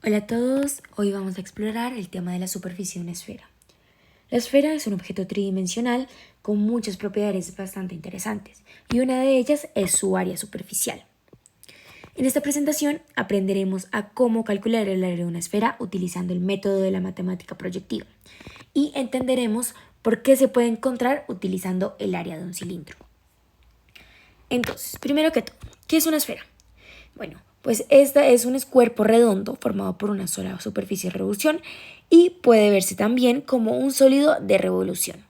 Hola a todos, hoy vamos a explorar el tema de la superficie de una esfera. La esfera es un objeto tridimensional con muchas propiedades bastante interesantes y una de ellas es su área superficial. En esta presentación aprenderemos a cómo calcular el área de una esfera utilizando el método de la matemática proyectiva y entenderemos por qué se puede encontrar utilizando el área de un cilindro. Entonces, primero que todo, ¿qué es una esfera? Bueno, pues esta es un cuerpo redondo formado por una sola superficie de revolución y puede verse también como un sólido de revolución.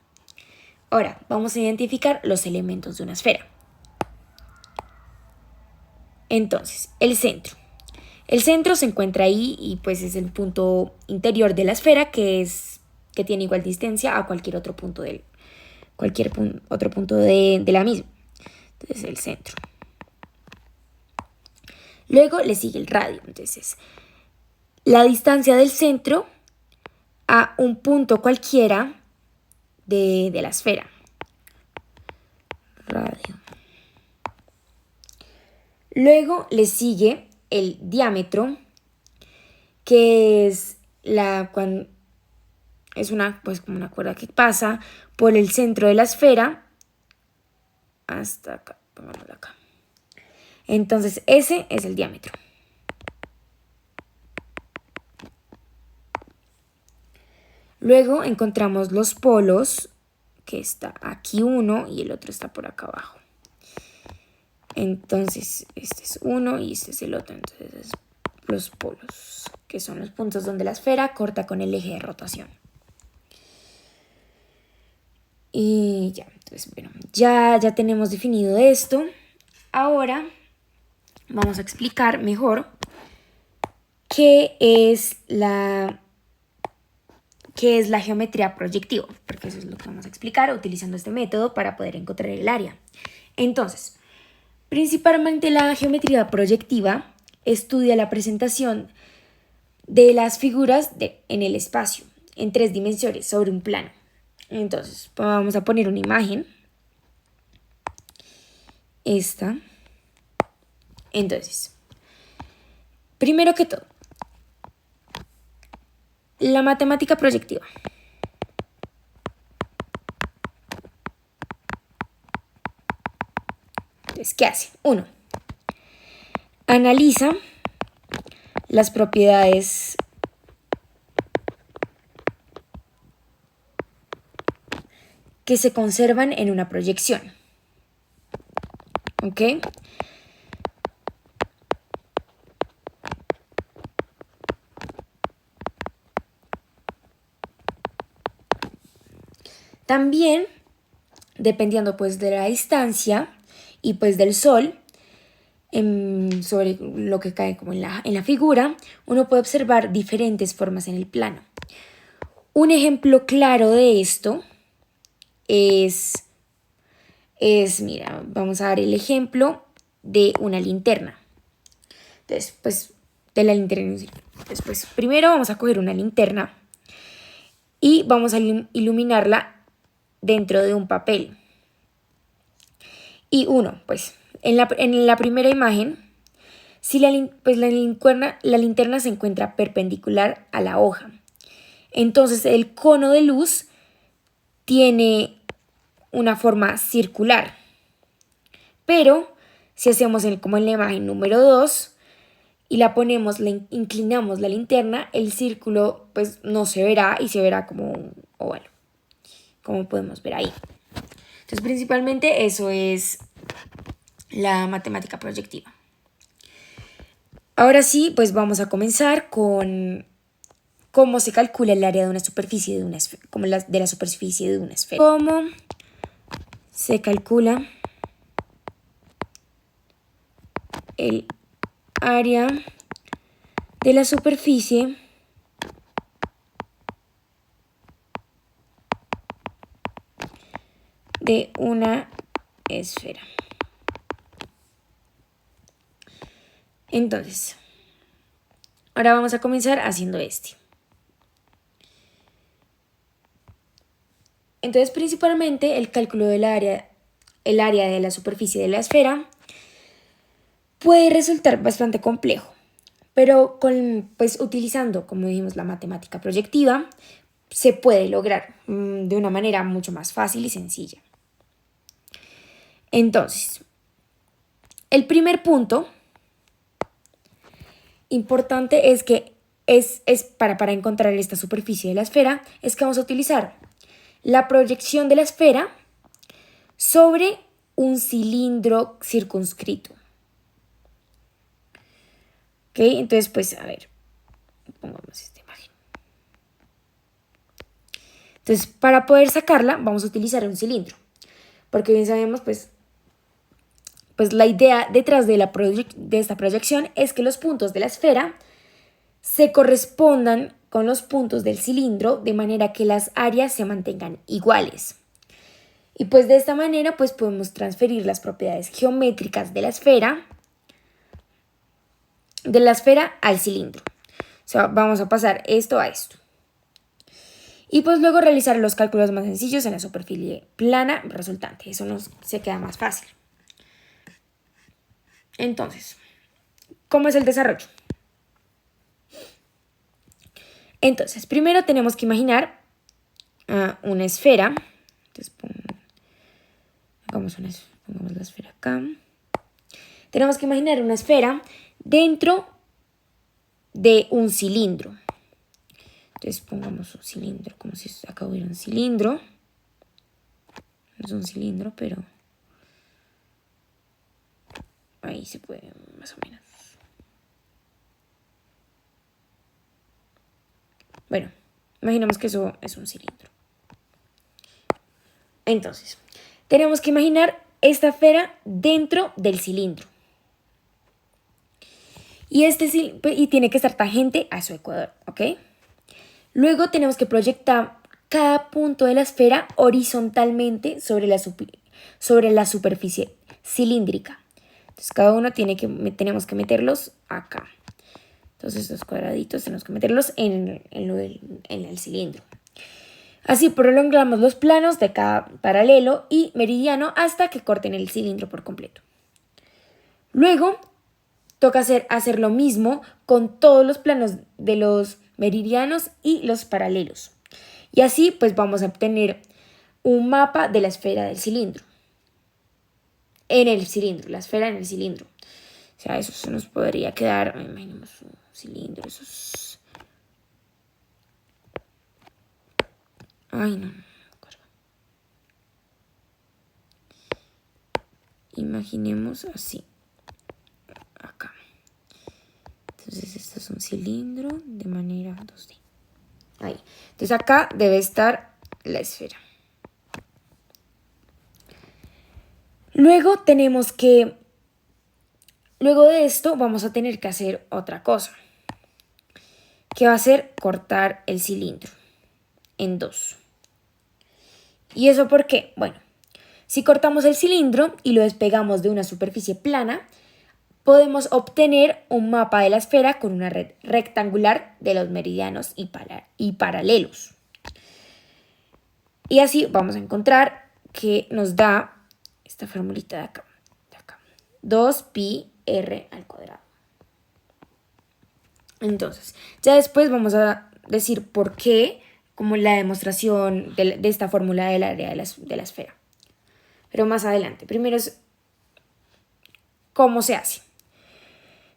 Ahora, vamos a identificar los elementos de una esfera. Entonces, el centro. El centro se encuentra ahí y pues es el punto interior de la esfera que tiene igual distancia a cualquier otro punto de la misma. Entonces, el centro. Luego le sigue el radio. Entonces, la distancia del centro a un punto cualquiera de la esfera. Radio. Luego le sigue el diámetro, que es como una cuerda que pasa por el centro de la esfera hasta acá. Pongámoslo acá. Entonces ese es el diámetro. Luego encontramos los polos, que está aquí uno y el otro está por acá abajo. Entonces este es uno y este es el otro. Entonces los polos, que son los puntos donde la esfera corta con el eje de rotación. Y ya, entonces bueno, ya tenemos definido esto. Ahora vamos a explicar mejor qué es la geometría proyectiva, porque eso es lo que vamos a explicar utilizando este método para poder encontrar el área. Entonces, principalmente la geometría proyectiva estudia la presentación de las figuras en el espacio, en 3 dimensiones, sobre un plano. Entonces, vamos a poner una imagen. Esta. Entonces, primero que todo, la matemática proyectiva. Entonces, ¿qué hace? 1. Analiza las propiedades que se conservan en una proyección. ¿Ok? También, dependiendo pues de la distancia y pues del sol, sobre lo que cae como en la figura, uno puede observar diferentes formas en el plano. Un ejemplo claro de esto mira, vamos a dar el ejemplo de una linterna. Entonces, pues, de la linterna. Entonces, pues, primero vamos a coger una linterna y vamos a iluminarla dentro de un papel. Y pues, en la primera imagen, si la linterna se encuentra perpendicular a la hoja. Entonces, el cono de luz tiene una forma circular. Pero si hacemos como en la imagen número 2 y inclinamos la linterna, el círculo pues no se verá y se verá como un óvalo, como podemos ver ahí. Entonces principalmente eso es la matemática proyectiva. Ahora sí, pues vamos a comenzar con cómo se calcula el área de una superficie de una esfera, como de la superficie de una esfera. ¿Cómo se calcula el área de la superficie de una esfera? Entonces, ahora vamos a comenzar haciendo Entonces, principalmente el cálculo del área de la superficie de la esfera puede resultar bastante complejo, pero pues utilizando, como dijimos, la matemática proyectiva, se puede lograr de una manera mucho más fácil y sencilla. Entonces, el primer punto importante es que para encontrar esta superficie de la esfera, es que vamos a utilizar la proyección de la esfera sobre un cilindro circunscrito. ¿Ok? Entonces, pues, a ver, pongamos esta imagen. Entonces, para poder sacarla, vamos a utilizar un cilindro. Porque bien sabemos, pues la idea detrás de esta proyección es que los puntos de la esfera se correspondan con los puntos del cilindro de manera que las áreas se mantengan iguales. Y pues de esta manera pues podemos transferir las propiedades geométricas de la esfera al cilindro. O sea, vamos a pasar esto a esto. Y pues luego realizar los cálculos más sencillos en la superficie plana resultante. Eso nos se queda más fácil. Entonces, ¿cómo es el desarrollo? Entonces, primero tenemos que imaginar una esfera. Entonces, pongamos la esfera acá. Tenemos que imaginar una esfera dentro de un cilindro. Entonces, pongamos un cilindro, como si acá hubiera un cilindro. No es un cilindro, pero ahí se puede, más o menos. Bueno, imaginemos que eso es un cilindro. Entonces, tenemos que imaginar esta esfera dentro del cilindro. Y tiene que estar tangente a su ecuador, ¿ok? Luego tenemos que proyectar cada punto de la esfera horizontalmente sobre la superficie cilíndrica. Entonces, cada uno tenemos que meterlos acá. Entonces, estos cuadraditos tenemos que meterlos en el cilindro. Así prolongamos los planos de cada paralelo y meridiano hasta que corten el cilindro por completo. Luego, toca hacer lo mismo con todos los planos de los meridianos y los paralelos. Y así, pues vamos a obtener un mapa de la esfera del cilindro. La esfera en el cilindro. O sea, eso se nos podría quedar, imaginemos un cilindro, Ay, no. Imaginemos así. Acá. Entonces, esto es un cilindro de manera 2D. Ahí. Entonces, acá debe estar la esfera. Luego de esto vamos a tener que hacer otra cosa, que va a ser cortar el cilindro en dos. ¿Y eso por qué? Bueno, si cortamos el cilindro y lo despegamos de una superficie plana, podemos obtener un mapa de la esfera con una red rectangular de los meridianos y paralelos. Y así vamos a encontrar que nos da esta formulita de acá. 2pi r al cuadrado. Entonces, ya después vamos a decir por qué, como la demostración de esta fórmula del área de la esfera. Pero más adelante. Primero es cómo se hace.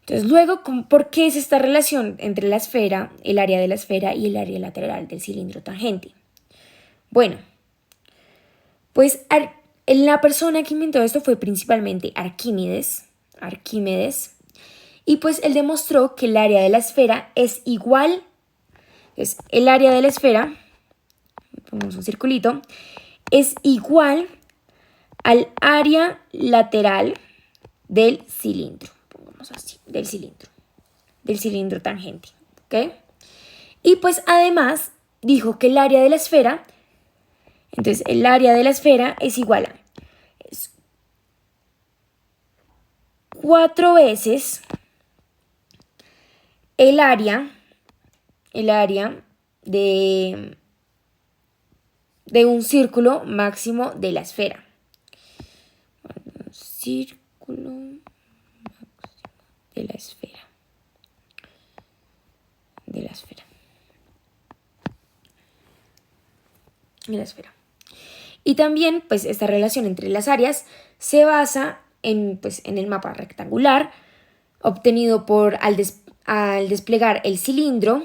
Entonces, luego, ¿por qué es esta relación entre la esfera, el área de la esfera y el área lateral del cilindro tangente? Bueno, pues la persona que inventó esto fue principalmente Arquímedes. Y pues él demostró que el área de la esfera es igual. Es el área de la esfera, pongamos un circulito, es igual al área lateral del cilindro. Pongamos así, del cilindro tangente. ¿Ok? Y pues además dijo que el área de la esfera, entonces el área de la esfera es igual a 4 veces el área de un círculo máximo de la esfera. Un círculo máximo de la esfera. en la esfera. Y también, pues, esta relación entre las áreas se basa en, pues, en el mapa rectangular obtenido al desplegar el cilindro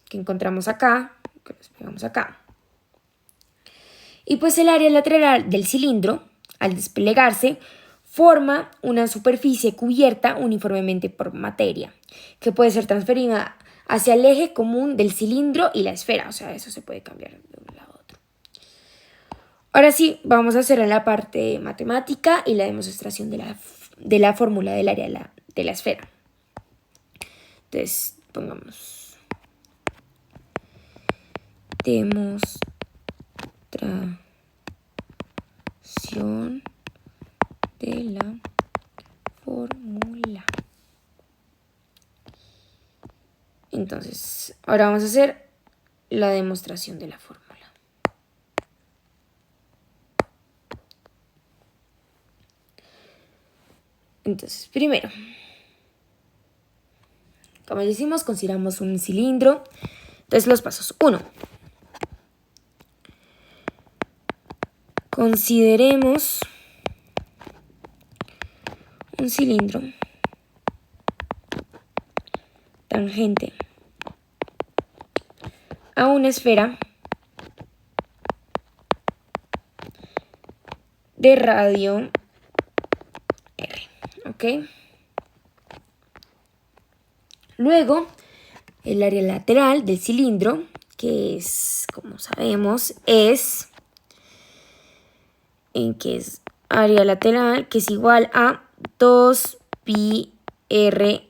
que encontramos acá, que lo desplegamos acá. Y pues el área lateral del cilindro, al desplegarse, forma una superficie cubierta uniformemente por materia, que puede ser transferida hacia el eje común del cilindro y la esfera. O sea, eso se puede cambiar de un lado a otro. Ahora sí, vamos a hacer la parte matemática y la demostración de la fórmula del área de la esfera. Entonces, pongamos demostración de la fórmula. Entonces, ahora vamos a hacer la demostración de la fórmula. Entonces, primero, como ya hicimos, consideramos un cilindro. Entonces, los pasos. 1. Consideremos un cilindro tangente a una esfera de radio R. ¿Ok? Luego, el área lateral del cilindro, que es, como sabemos, es área lateral, que es igual a 2πr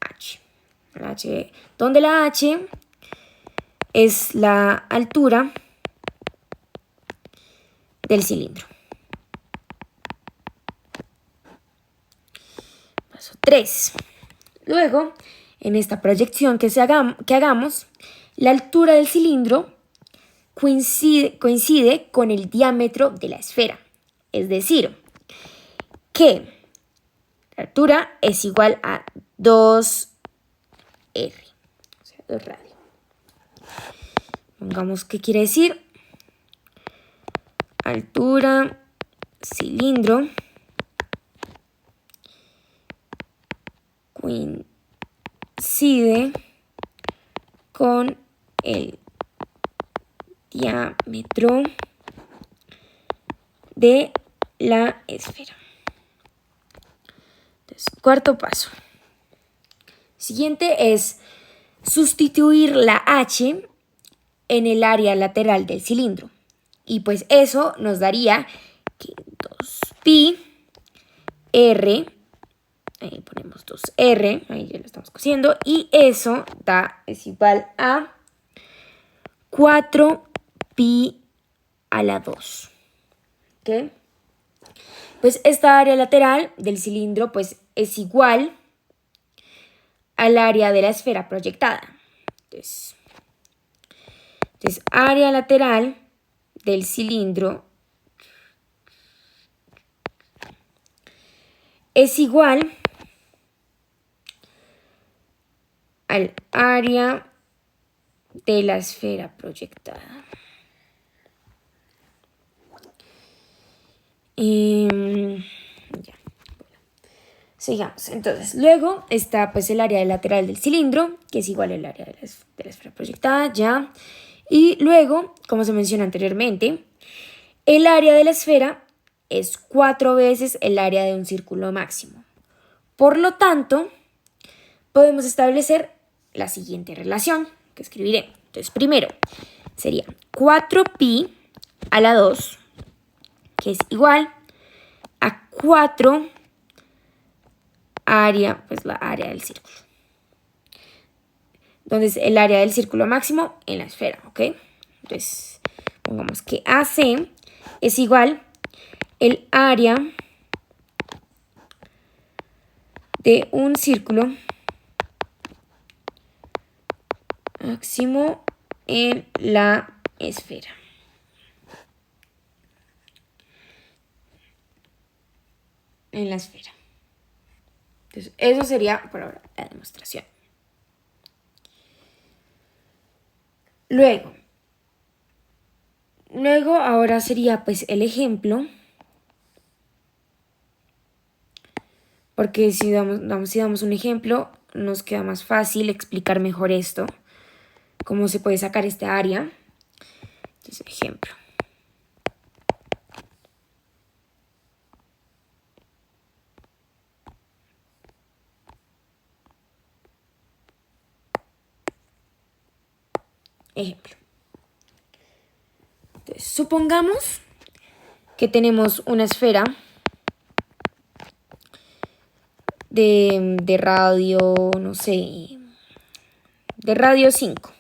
h, donde la h es la altura del cilindro. Paso 3. Luego, en esta proyección que hagamos, la altura del cilindro coincide con el diámetro de la esfera. Es decir, que la altura es igual a 2r, o sea, 2 radio. Pongamos qué quiere decir. Altura, cilindro, coincide con el diámetro de la esfera. Entonces, cuarto paso. Siguiente es sustituir la H en el área lateral del cilindro. Y pues eso nos daría que 2pi r, ahí ponemos 2r, ahí ya lo estamos cosiendo, y eso es igual a 4pi a la 2. ¿Ok? Pues esta área lateral del cilindro pues es igual al área de la esfera proyectada. Entonces área lateral del cilindro es igual al área de la esfera proyectada. Ya. Sigamos. Entonces, luego está pues el área lateral del cilindro, que es igual al área de la esfera proyectada, ya. Y luego, como se menciona anteriormente, el área de la esfera es 4 veces el área de un círculo máximo. Por lo tanto, podemos establecer la siguiente relación que escribiré. Entonces, primero sería 4pi a la 2, que es igual a 4 área, pues la área del círculo. Entonces, el área del círculo máximo en la esfera, ¿ok? Entonces, pongamos que AC es igual el área de un círculo máximo en la esfera. En la esfera. Entonces, eso sería por ahora la demostración. Luego, Luego, ahora sería pues el ejemplo, porque si damos un ejemplo, nos queda más fácil explicar mejor esto, cómo se puede sacar este área. Entonces, ejemplo. Ejemplo. Entonces, supongamos que tenemos una esfera de radio, no sé, de radio 5.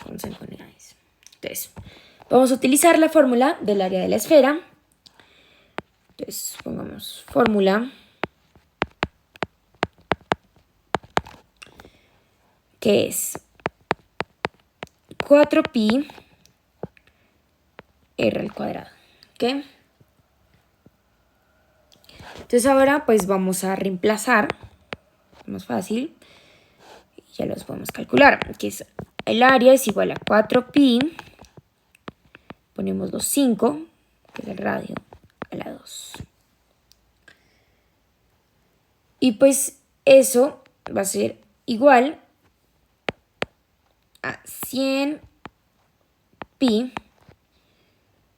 Vamos a poner eso. Entonces, vamos a utilizar la fórmula del área de la esfera. Entonces, pongamos fórmula que es 4pi r al cuadrado. ¿Ok? Entonces ahora pues vamos a reemplazar, más fácil, ya los podemos calcular, que es el área es igual a 4pi, ponemos los 5, que es el radio, a la 2. Y pues eso va a ser igual a 100 pi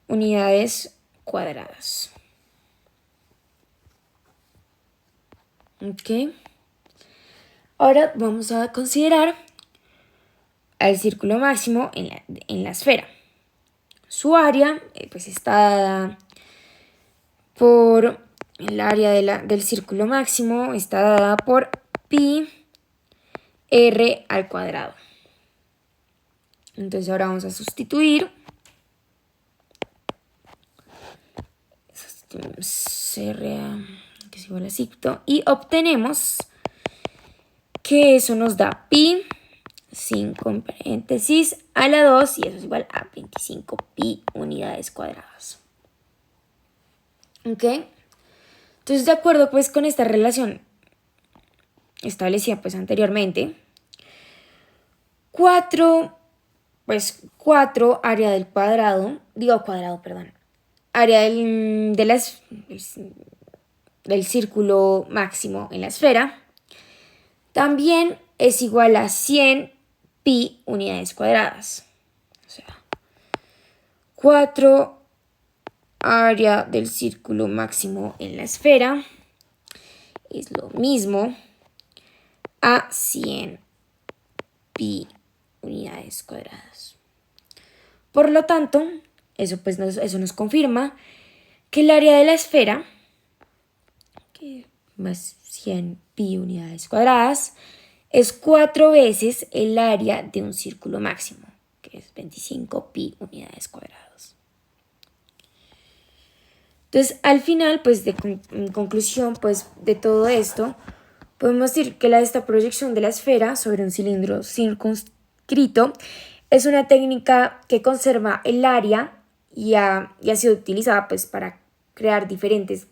unidades cuadradas. Ok. Ahora vamos a considerar al círculo máximo en la esfera. Su área pues está dada por el área del círculo máximo, está dada por pi r al cuadrado. Entonces ahora vamos a sustituir. R, que es igual a cicto, y obtenemos que eso nos da pi 5 en paréntesis a la 2 y eso es igual a 25 pi unidades cuadradas. ¿Ok? Entonces, de acuerdo pues con esta relación establecida pues anteriormente, 4 área del cuadrado, área del círculo máximo en la esfera, también es igual a 100 pi unidades cuadradas. O sea, 4 área del círculo máximo en la esfera es lo mismo a 100 pi unidades cuadradas. Por lo tanto, eso nos confirma que el área de la esfera, que más 100 pi unidades cuadradas, es 4 veces el área de un círculo máximo, que es 25 pi unidades cuadradas. Entonces, al final, pues en conclusión, pues de todo esto, podemos decir que esta proyección de la esfera sobre un cilindro circunscrito es una técnica que conserva el área y ha sido utilizada pues para crear diferentes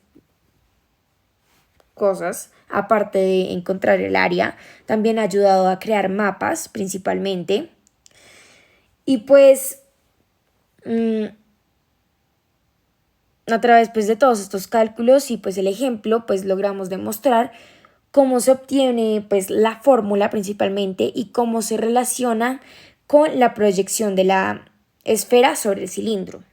cosas, aparte de encontrar el área. También ha ayudado a crear mapas principalmente. Y pues a través pues de todos estos cálculos y pues el ejemplo pues logramos demostrar cómo se obtiene pues la fórmula principalmente y cómo se relaciona con la proyección de la esfera sobre el cilindro.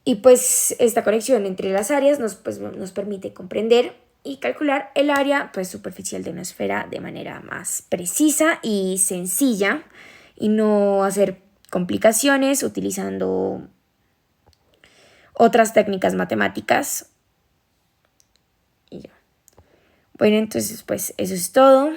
Y pues esta conexión entre las áreas nos permite comprender y calcular el área pues superficial de una esfera de manera más precisa y sencilla y no hacer complicaciones utilizando otras técnicas matemáticas. Y ya. Bueno, entonces pues eso es todo.